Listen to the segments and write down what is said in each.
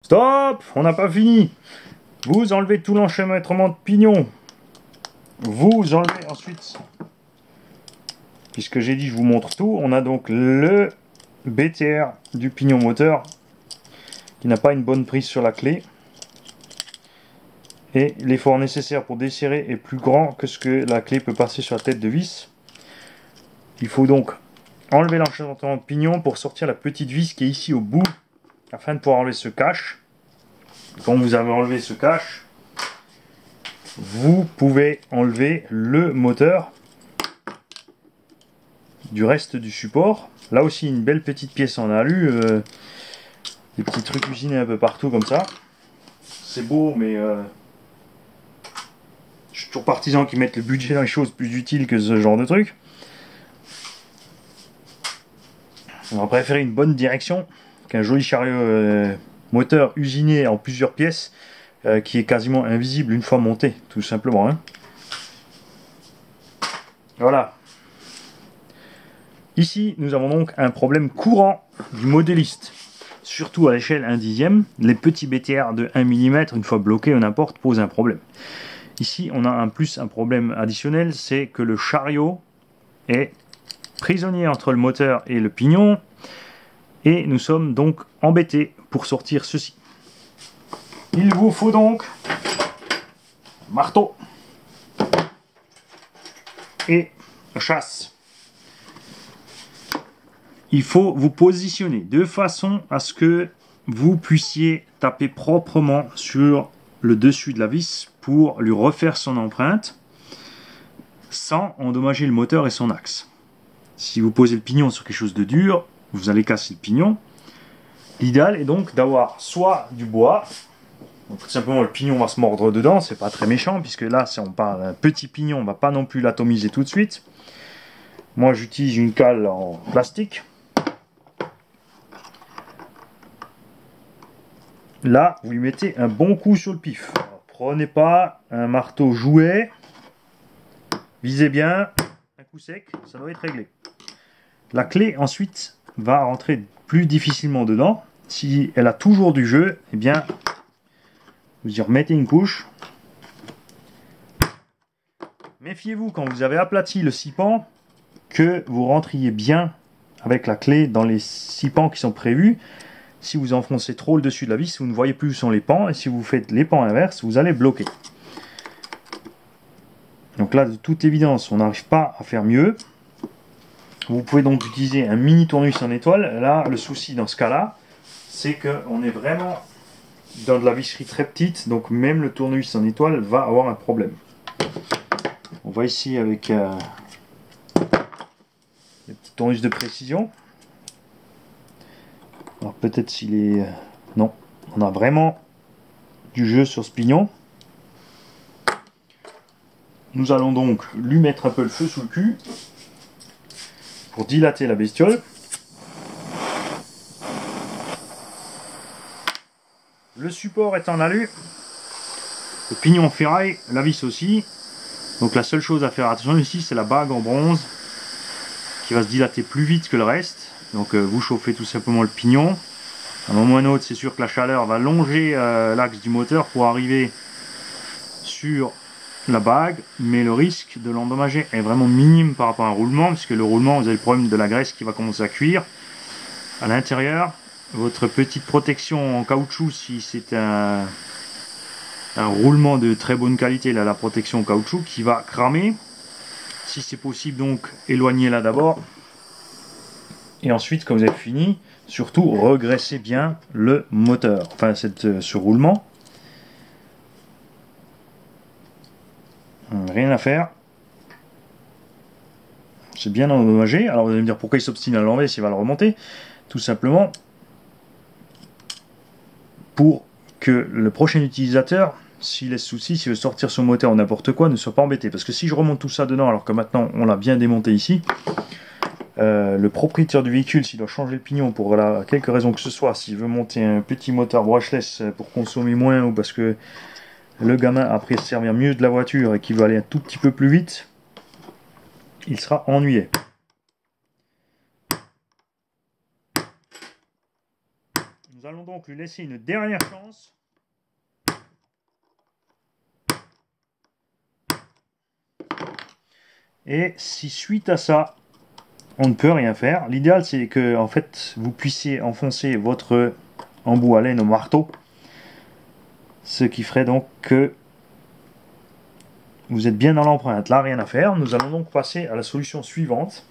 Stop! On n'a pas fini. Vous enlevez tout l'enchevêtrement de pignon. Vous enlevez ensuite, puisque j'ai dit je vous montre tout, on a donc le BTR du pignon moteur qui n'a pas une bonne prise sur la clé. Et l'effort nécessaire pour desserrer est plus grand que ce que la clé peut passer sur la tête de vis. Il faut donc enlever l'enchevêtrement de pignon pour sortir la petite vis qui est ici au bout, afin de pouvoir enlever ce cache. Quand vous avez enlevé ce cache, vous pouvez enlever le moteur du reste du support. Là aussi une belle petite pièce en alu, des petits trucs usinés un peu partout comme ça. C'est beau, mais je suis toujours partisan qui mettent le budget dans les choses plus utiles que ce genre de truc. On va préférer une bonne direction qu'un joli chariot moteur usiné en plusieurs pièces qui est quasiment invisible une fois monté, tout simplement. Hein. Voilà. Ici, nous avons donc un problème courant du modéliste. Surtout à l'échelle 1/10, les petits BTR de 1 mm, une fois bloqués ou n'importe, posent un problème. Ici, on a un problème additionnel, c'est que le chariot est prisonnier entre le moteur et le pignon, et nous sommes donc embêtés pour sortir ceci. Il vous faut donc marteau et chasse. Il faut vous positionner de façon à ce que vous puissiez taper proprement sur le dessus de la vis pour lui refaire son empreinte sans endommager le moteur et son axe. Si vous posez le pignon sur quelque chose de dur, vous allez casser le pignon. L'idéal est donc d'avoir soit du bois, donc tout simplement le pignon va se mordre dedans, c'est pas très méchant, puisque là si on parle d'un petit pignon, on va pas non plus l'atomiser tout de suite. Moi j'utilise une cale en plastique. Là, vous lui mettez un bon coup sur le pif. Alors, prenez pas un marteau jouet, visez bien, un coup sec, ça doit être réglé. La clé ensuite va rentrer plus difficilement dedans. Si elle a toujours du jeu, eh bien, vous y remettez une couche. Méfiez-vous quand vous avez aplati le six pans que vous rentriez bien avec la clé dans les six pans qui sont prévus. Si vous enfoncez trop le dessus de la vis, vous ne voyez plus où sont les pans, et si vous faites les pans inverses, vous allez bloquer. Donc là, de toute évidence, on n'arrive pas à faire mieux. Vous pouvez donc utiliser un mini tournevis en étoile. Là, le souci dans ce cas-là, c'est qu'on est vraiment dans de la visserie très petite, donc même le tournevis en étoile va avoir un problème. On va ici avec les petits tournevis de précision. Alors peut-être s'il est... non, on a vraiment du jeu sur ce pignon. Nous allons donc lui mettre un peu le feu sous le cul pour dilater la bestiole. Le support est en alu, le pignon en ferraille, la vis aussi. Donc la seule chose à faire attention ici, c'est la bague en bronze qui va se dilater plus vite que le reste. Donc vous chauffez tout simplement le pignon. À un moment ou à un autre, c'est sûr que la chaleur va longer l'axe du moteur pour arriver sur la bague, mais le risque de l'endommager est vraiment minime par rapport à un roulement, puisque le roulement, vous avez le problème de la graisse qui va commencer à cuire à l'intérieur. Votre petite protection en caoutchouc, si c'est un roulement de très bonne qualité, là, la protection en caoutchouc qui va cramer. Si c'est possible, donc éloignez-la d'abord. Et ensuite, quand vous avez fini, surtout regraissez bien le moteur, enfin ce roulement. Rien à faire. C'est bien endommagé. Alors vous allez me dire pourquoi il s'obstine à l'enlever s'il va le remonter. Tout simplement pour que le prochain utilisateur, s'il laisse souci, s'il veut sortir son moteur ou n'importe quoi, ne soit pas embêté. Parce que si je remonte tout ça dedans, alors que maintenant on l'a bien démonté ici, le propriétaire du véhicule, s'il doit changer le pignon pour quelque raison que ce soit, s'il veut monter un petit moteur brushless pour consommer moins, ou parce que le gamin après se servir mieux de la voiture et qu'il veut aller un tout petit peu plus vite, il sera ennuyé. Nous allons donc donc lui laisser une dernière chance. Et si suite à ça, on ne peut rien faire, l'idéal c'est que en fait vous puissiez enfoncer votre embout à laine au marteau, ce qui ferait donc que vous êtes bien dans l'empreinte. Là, rien à faire. Nous allons donc passer à la solution suivante,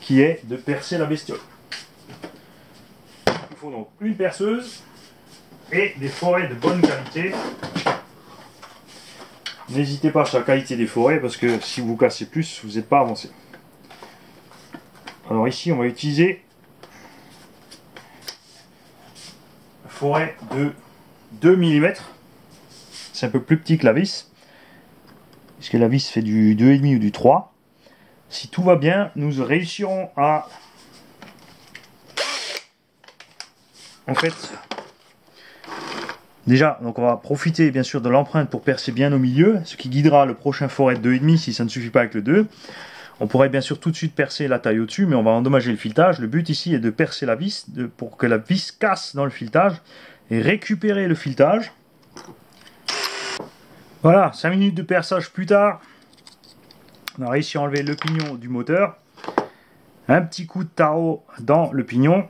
qui est de percer la bestiole. Il faut donc une perceuse et des forêts de bonne qualité. N'hésitez pas sur la qualité des forêts, parce que si vous cassez plus, vous n'êtes pas avancé. Alors ici, on va utiliser une forêt de 2 mm. C'est un peu plus petit que la vis, puisque la vis fait du 2,5 ou du 3. Si tout va bien, nous réussirons à... En fait, déjà, donc on va profiter bien sûr de l'empreinte pour percer bien au milieu, ce qui guidera le prochain forêt de 2,5 si ça ne suffit pas avec le 2. On pourrait bien sûr tout de suite percer la taille au-dessus, mais on va endommager le filetage. Le but ici est de percer la vis pour que la vis casse dans le filetage et récupérer le filetage. Voilà, 5 minutes de perçage plus tard, on a réussi à enlever le pignon du moteur. Un petit coup de tarot dans le pignon.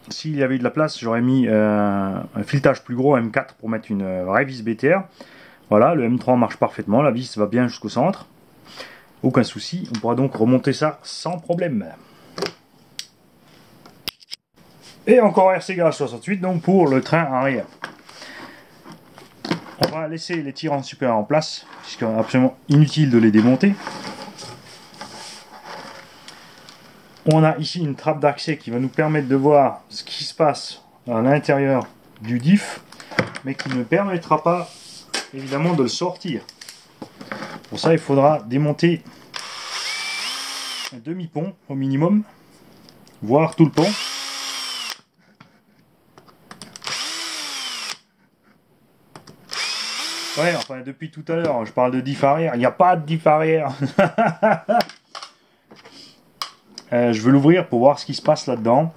S'il y avait eu de la place, j'aurais mis un filetage plus gros, M4, pour mettre une vraie vis BTR. Voilà, le M3 marche parfaitement, la vis va bien jusqu'au centre. Aucun souci, on pourra donc remonter ça sans problème. Et encore RC Garage 68, donc pour le train arrière. On va laisser les tirants supérieurs en place, puisqu'il est absolument inutile de les démonter. On a ici une trappe d'accès qui va nous permettre de voir ce qui se passe à l'intérieur du diff, mais qui ne permettra pas évidemment de le sortir. Pour ça, il faudra démonter un demi-pont au minimum, voire tout le pont. Ouais, enfin depuis tout à l'heure, je parle de diff arrière, il n'y a pas de diff arrière. Je veux l'ouvrir pour voir ce qui se passe là-dedans.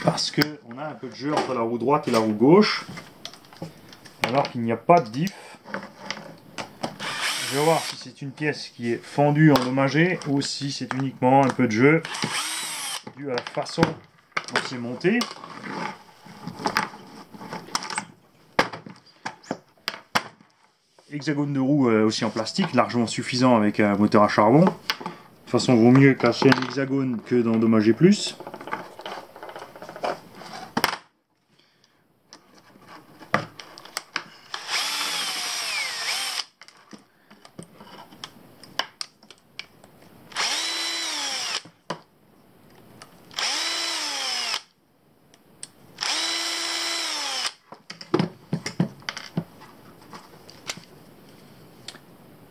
Parce que on a un peu de jeu entre la roue droite et la roue gauche. Alors qu'il n'y a pas de diff. Je vais voir si c'est une pièce qui est fendue, endommagée, ou si c'est uniquement un peu de jeu dû à la façon dont c'est monté. Hexagone de roue aussi en plastique, largement suffisant avec un moteur à charbon. De toute façon, vaut mieux casser un hexagone que d'endommager plus.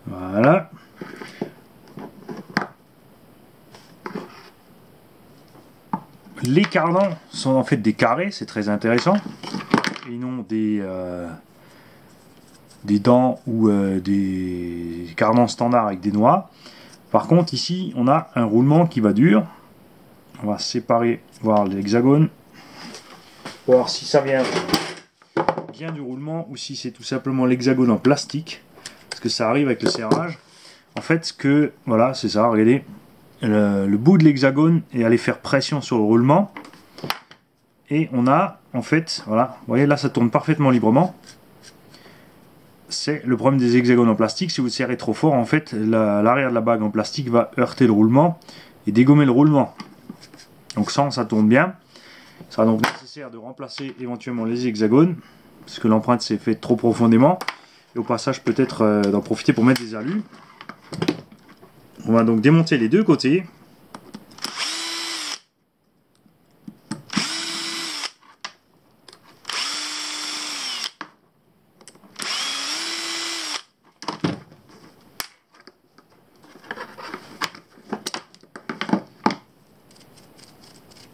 Voilà. Les cardans sont en fait des carrés, c'est très intéressant, et non des dents ou des cardans standards avec des noix. Par contre ici on a un roulement qui va dur. On va séparer, voir l'hexagone, pour voir si ça vient du roulement ou si c'est tout simplement l'hexagone en plastique, parce que ça arrive avec le serrage. En fait, ce que voilà, c'est ça, regardez, le bout de l'hexagone est allé faire pression sur le roulement, et on a en fait, voilà, vous voyez là ça tourne parfaitement librement. C'est le problème des hexagones en plastique, si vous serrez trop fort, en fait l'arrière de la bague en plastique va heurter le roulement et dégommer le roulement. Donc ça tourne bien. Il sera donc nécessaire de remplacer éventuellement les hexagones, parce que l'empreinte s'est faite trop profondément, et au passage peut-être d'en profiter pour mettre des alus. On va donc démonter les deux côtés.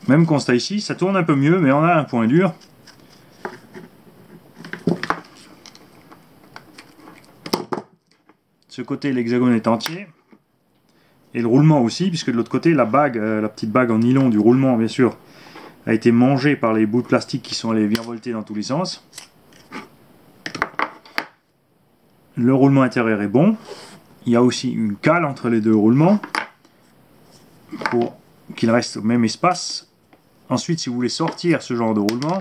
Même constat ici, ça tourne un peu mieux, mais on a un point dur. Ce côté, l'hexagone est entier. Et le roulement aussi, puisque de l'autre côté, la bague, la petite bague en nylon du roulement, bien sûr, a été mangé par les bouts de plastique qui sont allés virevolter dans tous les sens. Le roulement intérieur est bon. Il y a aussi une cale entre les deux roulements pour qu'il reste au même espace. Ensuite, si vous voulez sortir ce genre de roulement,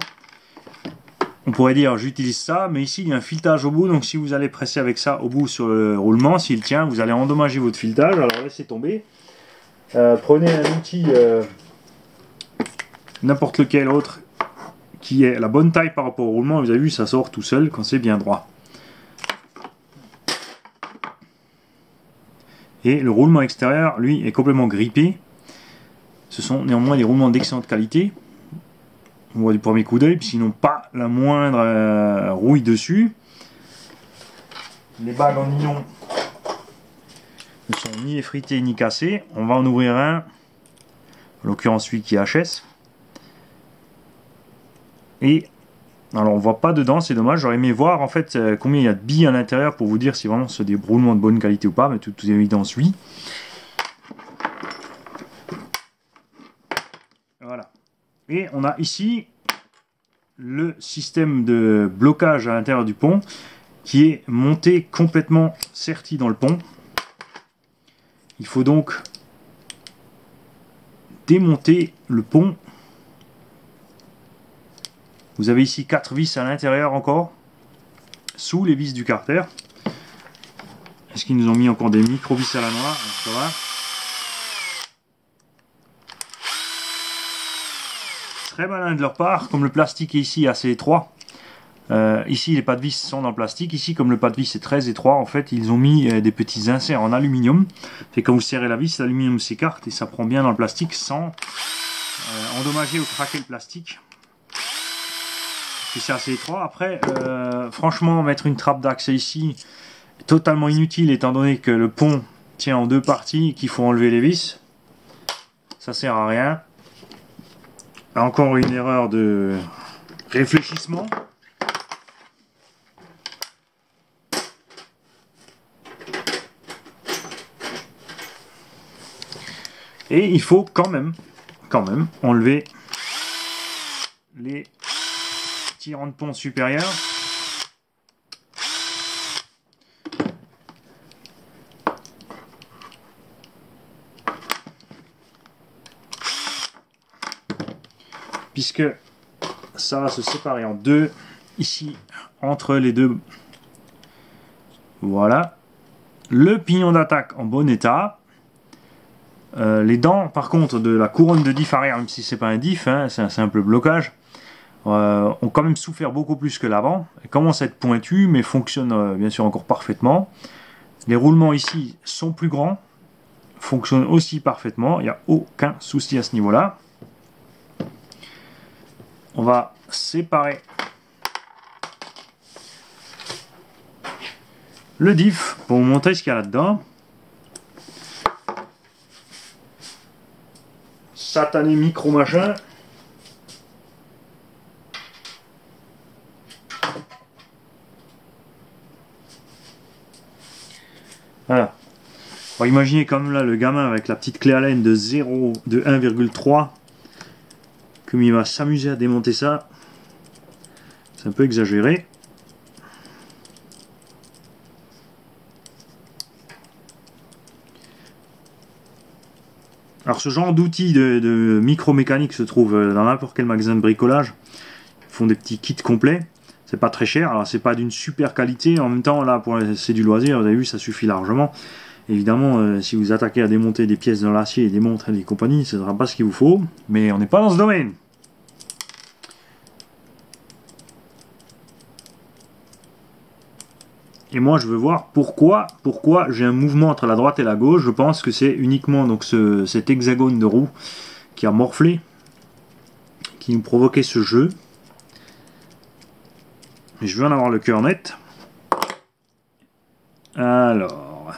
on pourrait dire j'utilise ça, mais ici il y a un filetage au bout, donc si vous allez presser avec ça au bout sur le roulement, s'il tient, vous allez endommager votre filetage, alors laissez tomber. Prenez un outil, n'importe lequel autre, qui est la bonne taille par rapport au roulement, vous avez vu ça sort tout seul quand c'est bien droit. Et le roulement extérieur, lui, est complètement grippé. Ce sont néanmoins des roulements d'excellente qualité. On voit du premier coup d'œil, puis sinon pas la moindre rouille dessus. Les bagues en nylon ne sont ni effritées ni cassées. On va en ouvrir un, en l'occurrence celui qui est HS. Et alors on voit pas dedans, c'est dommage. J'aurais aimé voir en fait combien il y a de billes à l'intérieur pour vous dire si vraiment c'est des roulements de bonne qualité ou pas, mais toute évidence oui. Voilà. Et on a ici le système de blocage à l'intérieur du pont qui est monté complètement serti dans le pont. Il faut donc démonter le pont. Vous avez ici 4 vis à l'intérieur encore, sous les vis du carter. Est-ce qu'ils nous ont mis encore des micro-vis à la noix? Ça va. Très malin de leur part, comme le plastique est ici assez étroit. Ici les pas de vis sont dans le plastique, ici comme le pas de vis est très étroit, en fait ils ont mis des petits inserts en aluminium. Et quand vous serrez la vis, l'aluminium s'écarte et ça prend bien dans le plastique sans endommager ou craquer le plastique. C'est assez étroit. Après, franchement, mettre une trappe d'accès ici est totalement inutile étant donné que le pont tient en deux parties et qu'il faut enlever les vis. Ça sert à rien. Encore une erreur de réfléchissement. Et il faut quand même enlever les tirants de pont supérieurs. Puisque ça va se séparer en deux ici entre les deux. Voilà. Le pignon d'attaque en bon état. Les dents par contre de la couronne de diff arrière, même si c'est pas un diff, hein, c'est un simple blocage, ont quand même souffert beaucoup plus que l'avant. Elles commencent à être pointues mais fonctionnent bien sûr encore parfaitement. Les roulements ici sont plus grands, fonctionnent aussi parfaitement, il n'y a aucun souci à ce niveau là. On va séparer le diff pour vous montrer ce qu'il y a là-dedans. Satané micro machin. Voilà. On va imaginer comme là le gamin avec la petite clé Allen de 1,3 comme il va s'amuser à démonter ça. C'est un peu exagéré. Alors ce genre d'outils de micro-mécanique se trouve dans n'importe quel magasin de bricolage. Ils font des petits kits complets. C'est pas très cher. Alors c'est pas d'une super qualité. En même temps là c'est du loisir. Vous avez vu, ça suffit largement. Évidemment si vous attaquez à démonter des pièces dans l'acier et des montres et des compagnies, ce ne sera pas ce qu'il vous faut. Mais on n'est pas dans ce domaine. Et moi je veux voir pourquoi j'ai un mouvement entre la droite et la gauche. Je pense que c'est uniquement donc cet hexagone de roue qui a morflé, qui nous provoquait ce jeu. Et je veux en avoir le cœur net. Alors,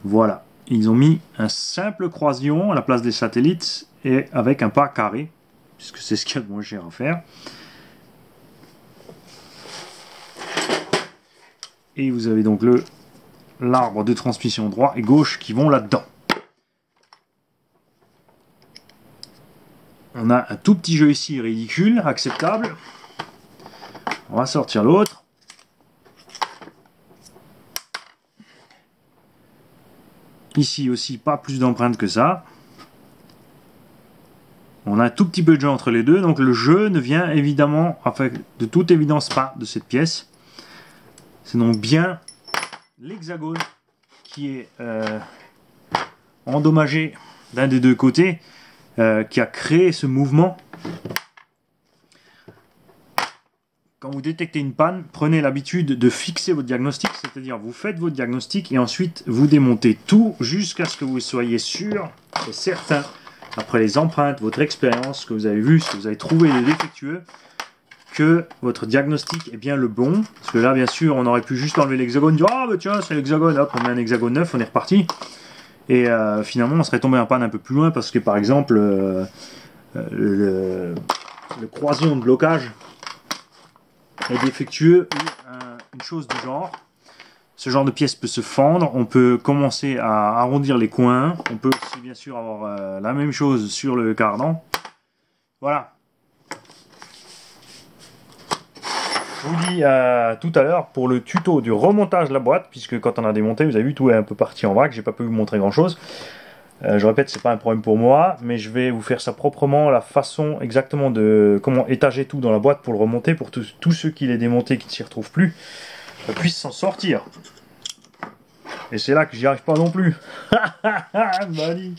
voilà. Ils ont mis un simple croisillon à la place des satellites et avec un pas carré, puisque c'est ce qu'il y a de moins cher à faire. Et vous avez donc l'arbre de transmission droit et gauche qui vont là-dedans. On a un tout petit jeu ici ridicule, acceptable. On va sortir l'autre. Ici aussi, pas plus d'empreintes que ça. On a un tout petit peu de jeu entre les deux, donc le jeu ne vient évidemment, enfin de toute évidence pas de cette pièce. C'est donc bien l'hexagone qui est endommagé d'un des deux côtés, qui a créé ce mouvement. Quand vous détectez une panne, prenez l'habitude de fixer votre diagnostic, c'est-à-dire vous faites votre diagnostic et ensuite vous démontez tout jusqu'à ce que vous soyez sûr et certain, après les empreintes, votre expérience, ce que vous avez vu, ce que vous avez trouvé de défectueux, que votre diagnostic est bien le bon. Parce que là, bien sûr, on aurait pu juste enlever l'hexagone, dire ah bah tiens, c'est l'hexagone, hop, on met un hexagone neuf, on est reparti. Et finalement, on serait tombé en panne un peu plus loin parce que par exemple, le croisillon de blocage est défectueux ou une chose du genre. Ce genre de pièce peut se fendre, on peut commencer à arrondir les coins, on peut aussi bien sûr avoir la même chose sur le cardan. Voilà. Je vous dis tout à l'heure pour le tuto du remontage de la boîte, puisque quand on a démonté, vous avez vu, tout est un peu parti en vrac, j'ai pas pu vous montrer grand chose. Je répète, c'est pas un problème pour moi, mais je vais vous faire ça proprement, la façon exactement de comment étager tout dans la boîte pour le remonter, pour tous ceux qui l'ont démonté, qui ne s'y retrouvent plus, puissent s'en sortir. Et c'est là que j'y arrive pas non plus. Bali.